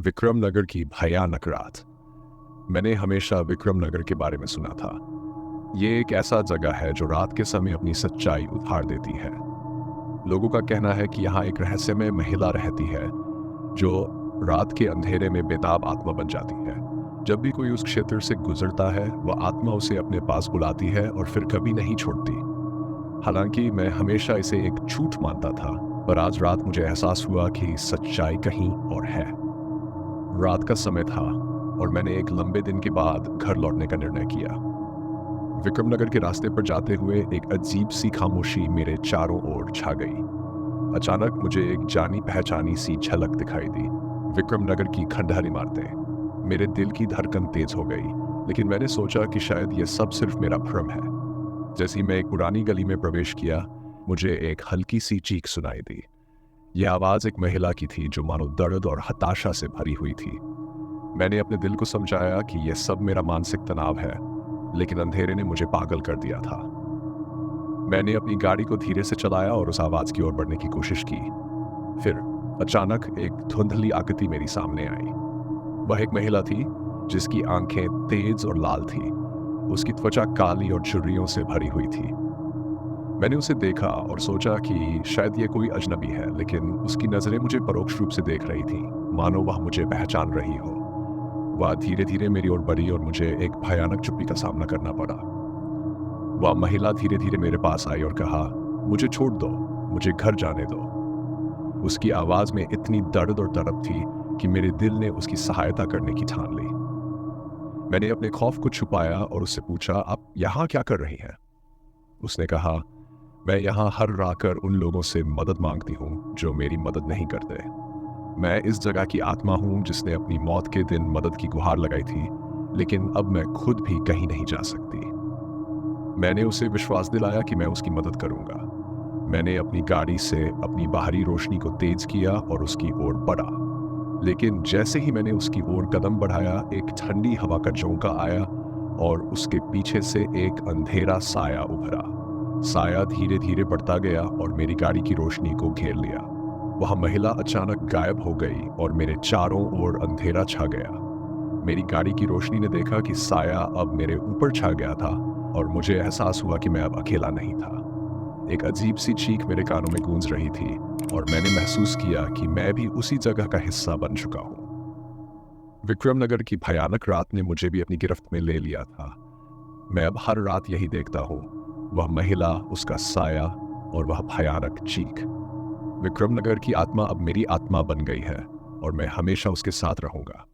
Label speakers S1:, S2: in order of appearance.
S1: विक्रम नगर की भयानक रात। मैंने हमेशा विक्रम नगर के बारे में सुना था। ये एक ऐसा जगह है जो रात के समय अपनी सच्चाई उधार देती है। लोगों का कहना है कि यहाँ एक रहस्यमय महिला रहती है जो रात के अंधेरे में बेताब आत्मा बन जाती है। जब भी कोई उस क्षेत्र से गुजरता है वह आत्मा उसे अपने पास बुलाती है और फिर कभी नहीं छोड़ती। हालांकि मैं हमेशा इसे एक झूठ मानता था, पर आज रात मुझे एहसास हुआ कि सच्चाई कहीं और है। रात का समय था और मैंने एक लंबे दिन के बाद घर लौटने का निर्णय किया। विक्रमनगर के रास्ते पर जाते हुए एक अजीब सी खामोशी मेरे चारों ओर छा गई। अचानक मुझे एक जानी पहचानी सी झलक दिखाई दी। विक्रमनगर की खंडहर इमारतें। मेरे दिल की धड़कन तेज हो गई, लेकिन मैंने सोचा कि शायद यह सब सिर्फ मेरा भ्रम है। जैसे ही मैं एक पुरानी गली में प्रवेश किया, मुझे एक हल्की सी चीख सुनाई दी। यह आवाज एक महिला की थी जो मानो दर्द और हताशा से भरी हुई थी। मैंने अपने दिल को समझाया कि यह सब मेरा मानसिक तनाव है, लेकिन अंधेरे ने मुझे पागल कर दिया था। मैंने अपनी गाड़ी को धीरे से चलाया और उस आवाज की ओर बढ़ने की कोशिश की। फिर अचानक एक धुंधली आकृति मेरी सामने आई। वह एक महिला थी जिसकी आंखें तेज और लाल थी। उसकी त्वचा काली और झुर्रियों से भरी हुई थी। मैंने उसे देखा और सोचा कि शायद ये कोई अजनबी है, लेकिन उसकी नजरें मुझे परोक्ष रूप से देख रही थीं, मानो वह मुझे पहचान रही हो। वह धीरे धीरे मेरी ओर बढ़ी और मुझे एक भयानक चुप्पी का सामना करना पड़ा। वह महिला धीरे धीरे मेरे पास आई और कहा, मुझे छोड़ दो, मुझे घर जाने दो। उसकी आवाज में इतनी दर्द और तड़प थी कि मेरे दिल ने उसकी सहायता करने की ठान ली। मैंने अपने खौफ को छुपाया और उससे पूछा, आप यहाँ क्या कर रही हैं? उसने कहा, मैं यहाँ हर राकर उन लोगों से मदद मांगती हूँ जो मेरी मदद नहीं करते। मैं इस जगह की आत्मा हूँ जिसने अपनी मौत के दिन मदद की गुहार लगाई थी, लेकिन अब मैं खुद भी कहीं नहीं जा सकती। मैंने उसे विश्वास दिलाया कि मैं उसकी मदद करूंगा। मैंने अपनी गाड़ी से अपनी बाहरी रोशनी को तेज किया और उसकी ओर बढ़ा, लेकिन जैसे ही मैंने उसकी ओर कदम बढ़ाया, एक ठंडी हवा का झोंका आया और उसके पीछे से एक अंधेरा साया उभरा। साया धीरे धीरे बढ़ता गया और मेरी गाड़ी की रोशनी को घेर लिया। वह महिला अचानक गायब हो गई और मेरे चारों ओर अंधेरा छा गया। मेरी गाड़ी की रोशनी ने देखा कि साया अब मेरे ऊपर छा गया था और मुझे एहसास हुआ कि मैं अब अकेला नहीं था। एक अजीब सी चीख मेरे कानों में गूंज रही थी और मैंने महसूस किया कि मैं भी उसी जगह का हिस्सा बन चुका हूँ। विक्रमनगर की भयानक रात ने मुझे भी अपनी गिरफ्त में ले लिया था। मैं अब हर रात यही देखता हूँ, वह महिला, उसका साया और वह भयानक चीख। विक्रमनगर की आत्मा अब मेरी आत्मा बन गई है और मैं हमेशा उसके साथ रहूंगा।